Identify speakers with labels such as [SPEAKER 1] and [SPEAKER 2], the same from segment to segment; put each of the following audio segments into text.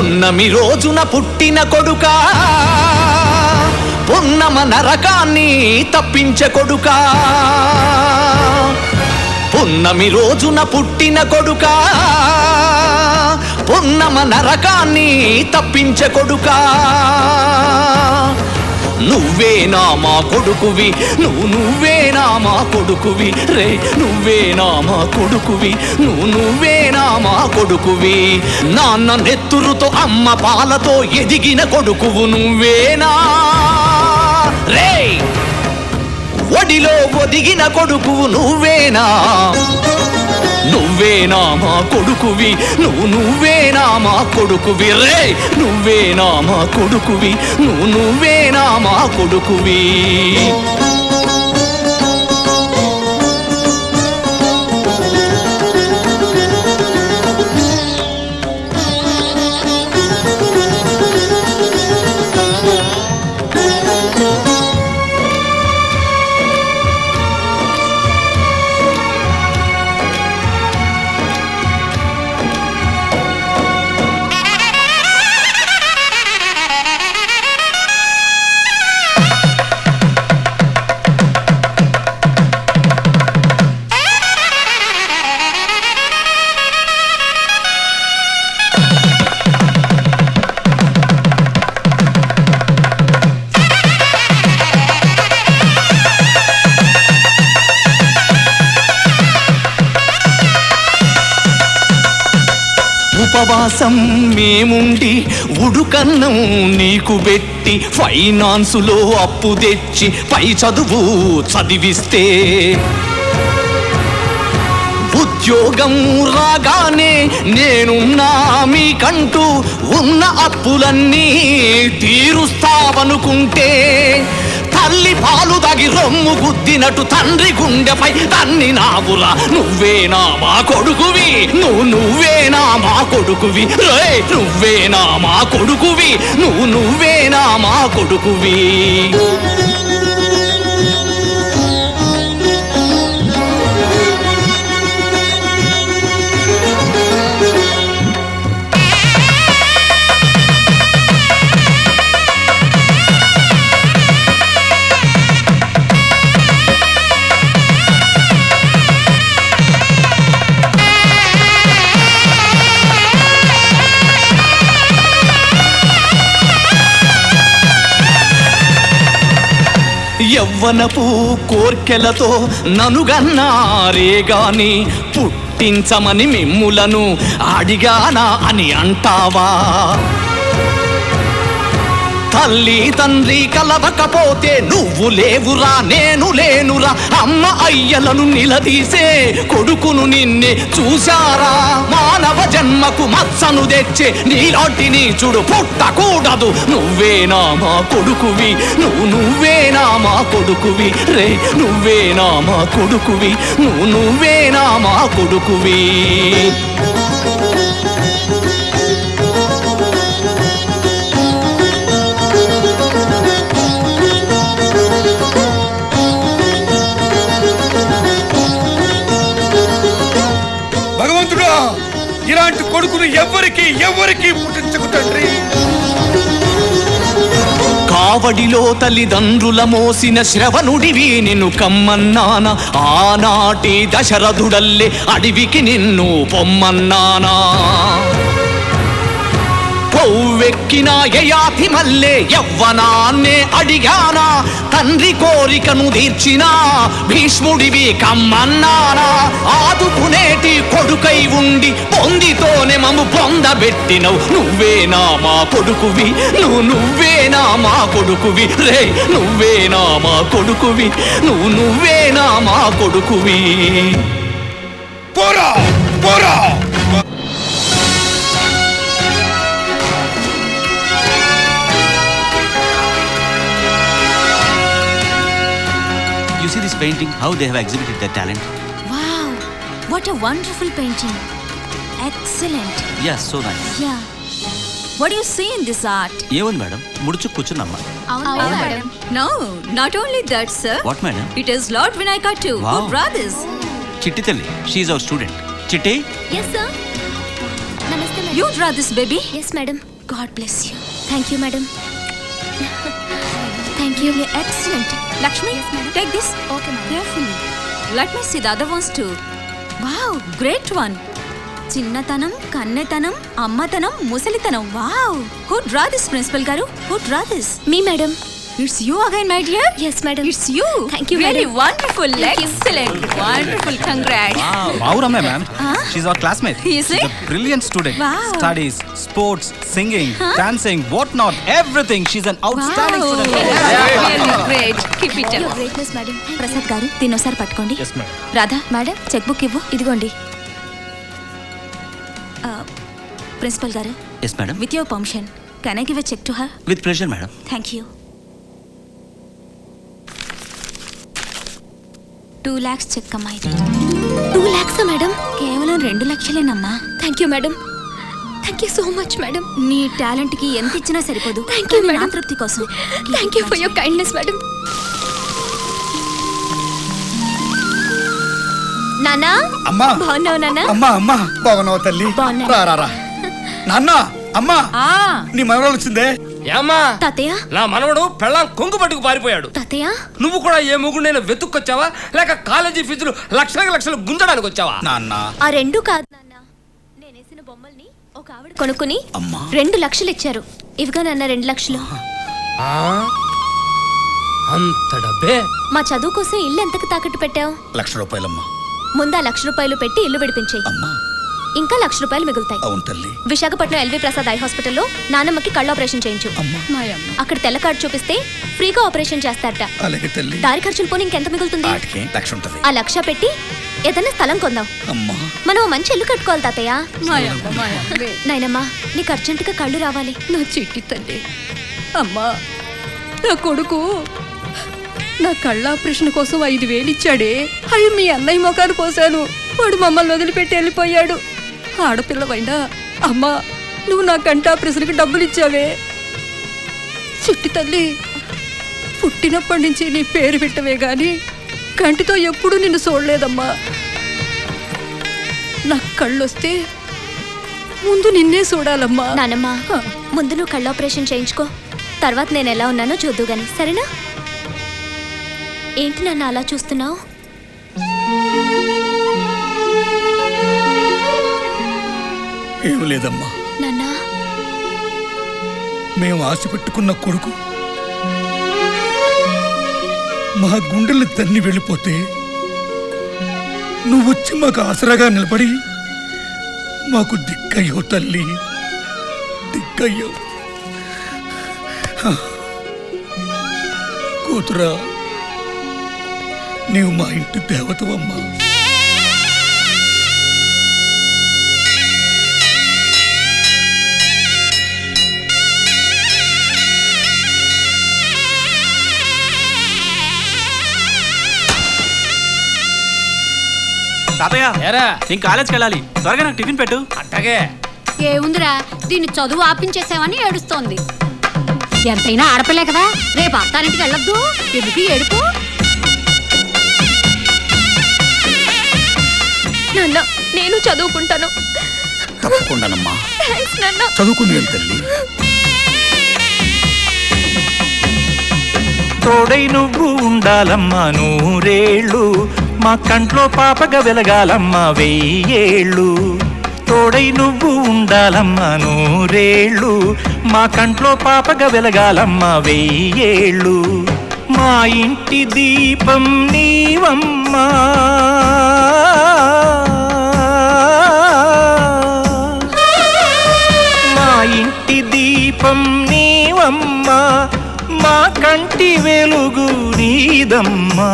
[SPEAKER 1] పున్నమి రోజున పుట్టిన కొడుకా పున్నమ నరకాన్ని తప్పించే కొడుకా పున్నమి రోజున పుట్టిన కొడుకా పున్నమ నరకాన్ని తప్పించే కొడుకా నువ్వేనా మా కొడుకువి నువ్వేనా మా కొడుకువి రే నువ్వేనా మా కొడుకువి నువ్వేనా మా కొడుకువి నాన్న నెత్తురుతో అమ్మ పాలతో ఎదిగిన కొడుకువు నువ్వేనా రే ఒడిలో ఒదిగిన కొడుకువు నువ్వేనా నువ్వేనా మా కొడుకువి నువ్వేనా మా కొడుకువి రే నువ్వేనా మా కొడుకువి నువ్వేనా మా కొడుకువి ఉపవాసం మేముండి ఉడుకన్నం నీకు పెట్టి ఫైనాన్సులో అప్పు తెచ్చి పై చదువు చదివిస్తే ఉద్యోగం రాగానే నేనున్నా మీకంటూ ఉన్న అప్పులన్నీ తీరుస్తావనుకుంటే తల్లి పాలు దాగి రొమ్ము గుద్దినట్టు తండ్రి గుండెపై తన్ని నావురా నువ్వేనా మా కొడుకువి నువ్వేనా మా కొడుకువి రే నువ్వేనా మా కొడుకువి నువ్వేనా మా కొడుకువి యవ్వనపు కోర్కెలతో ననుగన్నారే గాని పుట్టించమని మిమ్ములను అడిగానా అని అంటావా తల్లి తండ్రి కలవకపోతే నువ్వు లేవురా నేను లేనురా అమ్మ అయ్యలను నిలదీసే కొడుకును నిన్నే చూశారా మానవ జన్మకు మత్సను తెచ్చే నీలాంటి నీచుడు పుట్టకూడదు నువ్వేనా మా కొడుకువి నువ్వేనా మా కొడుకువి రే నువ్వేనా మా కొడుకువి నువ్వేనా మా కొడుకువి
[SPEAKER 2] ఇలాంటి కొడుకును ఎవరికి పుట్టించకు తండ్రి
[SPEAKER 1] కావడిలో తల్లిదండ్రుల మోసిన శ్రవణుడివి నిన్ను కమ్మన్నానా ఆనాటి దశరథుడల్లే అడవికి నిన్ను పొమ్మన్నానా కొవ్వెక్కిన యయాతి మల్లే యవ్వనాన్నే అడిగానా తండ్రి కోరికను తీర్చినా భీష్ముడివి కమ్మన్నానా ఆదుకునేటి కొడుకై ఉండి పొందితోనే మమ్ము పొందబెట్టినవు నువ్వేనా మా కొడుకువి నువ్వేనా మా కొడుకువి రే నువ్వేనా మా కొడుకువి నువ్వేనా మా కొడుకువి
[SPEAKER 2] పోరా పోరా
[SPEAKER 3] You see this painting, how they have exhibited their talent?
[SPEAKER 4] Wow, what a wonderful painting. Excellent.
[SPEAKER 3] Yes, so nice.
[SPEAKER 4] Yeah. What do you see in this art?
[SPEAKER 3] ఏముంది madam ముడుచు కూర్చున్నమ్మా
[SPEAKER 4] Avunu madam. No, not only that, sir.
[SPEAKER 3] What madam?
[SPEAKER 4] It is Lord Vinayaka too.
[SPEAKER 3] Wow.
[SPEAKER 4] Who brought this?
[SPEAKER 3] చిట్టి తల్లి she is our student చిట్టి
[SPEAKER 4] Yes, sir. Namaste, madam. You draw this, baby?
[SPEAKER 5] Yes, madam. God bless you. Thank you, madam. Thank you.
[SPEAKER 4] Excellent. Lakshmi,
[SPEAKER 5] Yes, madam.
[SPEAKER 4] take this.
[SPEAKER 5] Okay, madam.
[SPEAKER 4] Carefully. Let me see the other ones too. Wow, great one. చిన్నతనం, కన్నెతనం, అమ్మతనం, ముసలితనం. Wow. Who draw this, Principal Garu? Who draw this?
[SPEAKER 5] Me, madam.
[SPEAKER 4] It's you again, my dear.
[SPEAKER 5] Yes, madam.
[SPEAKER 4] It's you.
[SPEAKER 5] Thank you,
[SPEAKER 4] Really
[SPEAKER 5] madam.
[SPEAKER 4] wonderful.
[SPEAKER 5] Thank you.
[SPEAKER 4] Excellent. Wonderful. Congrats.
[SPEAKER 6] Wow, Ramya ma'am. She's our classmate.
[SPEAKER 4] Is
[SPEAKER 6] She's
[SPEAKER 4] it?
[SPEAKER 6] a brilliant student.
[SPEAKER 4] Wow.
[SPEAKER 6] Studies, sports, singing, dancing, whatnot, everything. She's an outstanding
[SPEAKER 4] Wow.
[SPEAKER 6] student.
[SPEAKER 4] Really great. Keep it
[SPEAKER 5] Your
[SPEAKER 4] up.
[SPEAKER 5] greatness, madam.
[SPEAKER 4] Prasad గారు దీన్ని ఒకసారి పట్టుకోండి.
[SPEAKER 6] Yes, madam.
[SPEAKER 4] Radha madam cheque book ఇవ్వు.
[SPEAKER 5] ఇదిగోండి.
[SPEAKER 4] Principal గారు
[SPEAKER 3] yes madam
[SPEAKER 4] with your permission can I give a cheque to her?
[SPEAKER 3] With pleasure madam.
[SPEAKER 4] Thank you. 2 lakhs cheque అమ్మా ఇది.
[SPEAKER 5] 2 lakhs, madam.
[SPEAKER 4] కేవలం 2 లక్షలేనమ్మా.
[SPEAKER 5] Thank you, madam. Thank you so much, madam.
[SPEAKER 4] నీ talent కి ఎంత ఇచ్చినా సరిపోదు.
[SPEAKER 5] Thank you,
[SPEAKER 4] కానీ నా
[SPEAKER 5] madam.
[SPEAKER 4] తృప్తి కోసం.
[SPEAKER 5] Thank you for your kindness, madam. నానా
[SPEAKER 2] అమ్మా
[SPEAKER 5] బాగున్నావు నానా?
[SPEAKER 2] అమ్మా అమ్మా బాగున్నావు తల్లి
[SPEAKER 5] బాగున్నాను.
[SPEAKER 2] రా రా రా నాన్న అమ్మా నీ మనవరాలు వచ్చిందే
[SPEAKER 7] ఏమ్మా
[SPEAKER 5] తాతయ్య
[SPEAKER 7] నా మనవడు పెళ్ళాం కొంగు పట్టుకు పారిపోయాడు.
[SPEAKER 5] తాతయ్య
[SPEAKER 7] నువ్వు కూడా ఏ ముగ్గురు నేను వెతుక్కొచ్చావా లేక కాలేజీ ఫీజులు లక్షలకు లక్షలు గుంజడానికి వచ్చావా?
[SPEAKER 2] నాన్న
[SPEAKER 5] ఆ రెండు కాదు నాన్న, నేనేసిన బొమ్మల్ని ఒక ఆవిడ కొనుక్కుని 2 లక్షలు ఇచ్చారు. ఇవిగా నాన్న 2 లక్షలు.
[SPEAKER 7] ఆ? అంత డబ్బే?
[SPEAKER 5] మా చదువు కోసం ఇల్లు ఎంతకు తాకట్టు పెట్టావు?
[SPEAKER 2] ₹1,00,000
[SPEAKER 5] ముందు ఆ ₹1,00,000 పెట్టి ఇల్లు విడిపించాయి.
[SPEAKER 2] అమ్మా
[SPEAKER 5] ఇంకా ₹1,00,000 మిగులుతాయి.
[SPEAKER 2] అవును తల్లి
[SPEAKER 5] విశాఖపట్నం ఎల్వి ప్రసాద్ ఐ హాస్పిటల్లో నానమ్మకి కళ్ళ ఆపరేషన్ చేయించు. అక్కడ తెల్ల కార్డు చూపిస్తే ఫ్రీగా ఆపరేషన్ చేస్తారట.
[SPEAKER 2] అలాగే తల్లి
[SPEAKER 5] దారి ఖర్చులు పోనీ ఇంకెంత మిగులుతుంది?
[SPEAKER 2] వాటికి 1,00,000 ఉంటది.
[SPEAKER 5] ఆ 1,00,000 పెట్టి ఏదైనా స్థలం కొందాం.
[SPEAKER 2] అమ్మా
[SPEAKER 5] మనం ఓ మంచి ఇల్లు కట్టుకోవాలి తాతయ్య. నాయనమ్మా నీకు అర్జెంటుగా కళ్ళు రావాలి.
[SPEAKER 8] నా చిట్టి తల్లి అమ్మా, నా కొడుకు నా కళ్ళ ఆపరేషన్ కోసం 5,000 ఇచ్చాడే, అవి మీ అన్నయ్య మొఖాన్ని పోసాను. వాడు మమ్మల్ని వదిలిపెట్టి వెళ్ళిపోయాడు. ఆడపిల్లవైనా అమ్మా నువ్వు నా కంటి ఆపరేషన్కి డబ్బులు ఇచ్చావే. చిట్టి తల్లి, పుట్టినప్పటి నుంచి నీ పేరు పెట్టవే గాని కంటితో ఎప్పుడూ నిన్ను చూడలేదమ్మా. నా కళ్ళొస్తే ముందు నిన్నే చూడాలమ్మా.
[SPEAKER 5] నానమ్మా ముందు నువ్వు కళ్ళ ఆపరేషన్ చేయించుకో, తర్వాత నేను ఎలా ఉన్నానో చూద్దు గాని, సరేనా? ఏంటి నన్ను అలా చూస్తున్నావు?
[SPEAKER 2] ఏం లేదమ్మా,
[SPEAKER 5] నాన్నా
[SPEAKER 2] మేము ఆశ పెట్టుకున్న కొడుకు మా గుండెల్ని తన్ని వెళ్ళిపోతే నువ్వు వచ్చి మాకు ఆసరాగా నిలబడి మాకు దిక్కయ్యో తల్లి, దిక్కయ్యో. కూతురా, నీవు మా ఇంటి దేవతవమ్మా.
[SPEAKER 6] తాతయ్య
[SPEAKER 7] ఏరా
[SPEAKER 6] నేను కాలేజ్కి వెళ్ళాలి, త్వరగా నాకు టిఫిన్ పెట్టు.
[SPEAKER 7] అట్టగే
[SPEAKER 8] ఏముందిరా, దీన్ని చదువు ఆపించేసామని ఏడుస్తోంది. ఎంతైనా ఆడపిల్లే కదా, రేపు అత్తారింటికి వెళ్ళొద్దు. ఎందుకు ఏడుపు?
[SPEAKER 5] నాన్న నేను చదువుకుంటాను.
[SPEAKER 2] తప్పకుండానమ్మా,
[SPEAKER 5] థ్యాంక్స్ నాన్న.
[SPEAKER 2] చదువుకుని తల్లి.
[SPEAKER 9] తోడై నువ్వు ఉండాలమ్మా 100 ఏళ్ళు, మా కంట్లో పాపగా వెలగాలమ్మా 1000 ఏళ్ళు. తోడై నువ్వు ఉండాలమ్మా 100 ఏళ్ళు, మా కంట్లో పాపగా వెలగాలమ్మా 1000 ఏళ్ళు. మా ఇంటి దీపం నీవమ్మా, మా ఇంటి దీపం నీవమ్మా, మా కంటి వెలుగు నీదమ్మా,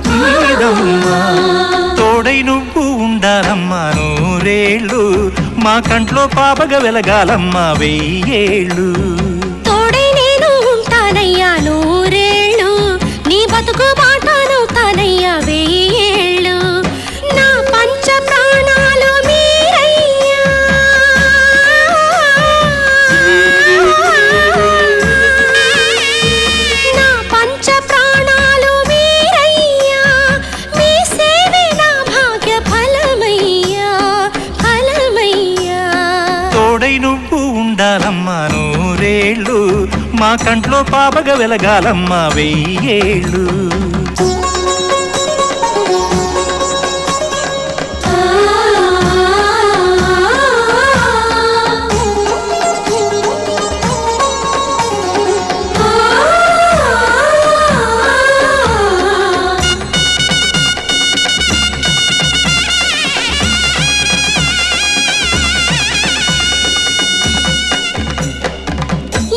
[SPEAKER 9] నీదమ్మా. తోడై నువ్వు ఉండాలమ్మా 100 ఏళ్ళు, మా కంట్లో పాపగా వెలగాలమ్మా 1000 ఏళ్ళు.
[SPEAKER 5] తోడై నేను ఉంటానయ్యా 100 ఏళ్ళు, నీ బతుకు బాటనవుతానయ్యా 1000 ఏళ్ళు. నా పంచ ప్రాణాలు మీరయ్యా, నా పంచ ప్రాణాలు మీరయ్యా, మీ సేవే నా భాగ్య ఫలమయ్యా, ఫలమయ్యా.
[SPEAKER 9] తోడై నువ్వు ఉండాలమ్మా ఉండాలమ్మా నూరేళ్ళు మా కంట్లో పాపగా వెలగాలమ్మా 1000 ఏళ్ళు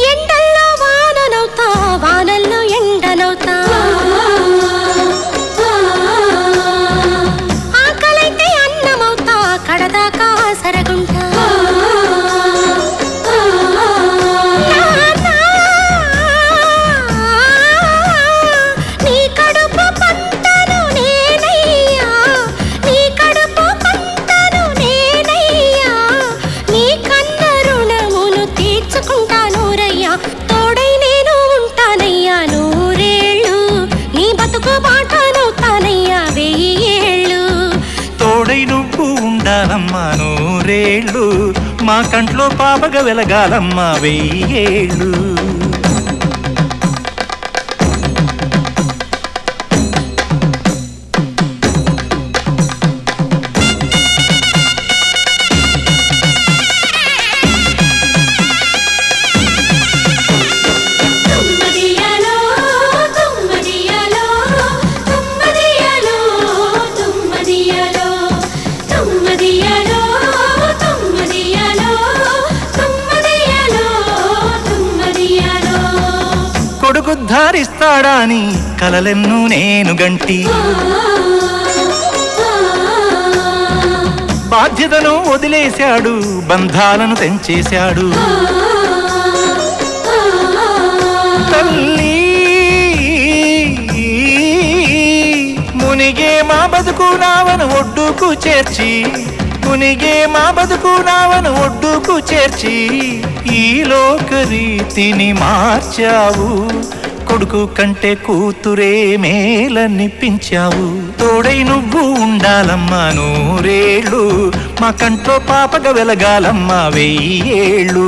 [SPEAKER 5] ఎండల్లో వాననవుతా వానల్లో ఎండనవుతా ఆకలైతే అన్నమవుతా కడదాకా సరగుంటా నీ కడుపు పంటను నేనయ్యా నీ కడుపు పంటను నేనయ్యా నీ కన్న రుణమును తీర్చుకుంటాను రయ్యా తోడై నేను ఉంటానయ్యా నూరేళ్ళు నీ బతుకు బాటనవుతానయ్యా 1000 ఏళ్ళు
[SPEAKER 9] తోడై నువ్వు ఉండాలమ్మా నూరేళ్ళు మా కంట్లో పాపగా వెలగాలమ్మా 1000 ఏళ్ళు
[SPEAKER 5] తుమ్మదియాలో తుమ్మదియాలో తుమ్మదియాలో తుమ్మదియాలో తుమ్మదియాలో తుమ్మదియాలో తుమ్మదియాలో తుమ్మదియాలో
[SPEAKER 9] కొడుకు ధారిస్తాడాని కలలెన్ను నేను గంటి బాధ్యతను వదిలేశాడు బంధాలను తెంచేశాడు తల్లి మునిగే మా బతుకు నావను ఒడ్డుకు చేర్చి మునిగే మా బతుకు నావను ఒడ్డుకు చేర్చి ఈ లోక రీతిని మార్చావు కొడుకు కంటే కూతురే మేలనిపించావు తోడై నువ్వు ఉండాలమ్మా నూరేళ్ళు మా కంట్లో పాపగా వెలగాలమ్మా 1000 ఏళ్ళు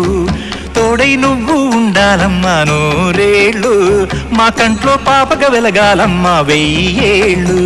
[SPEAKER 9] తోడై నువ్వు ఉండాలమ్మా నూరేళ్ళు మా కంట్లో పాపగా వెలగాలమ్మా 1000 ఏళ్ళు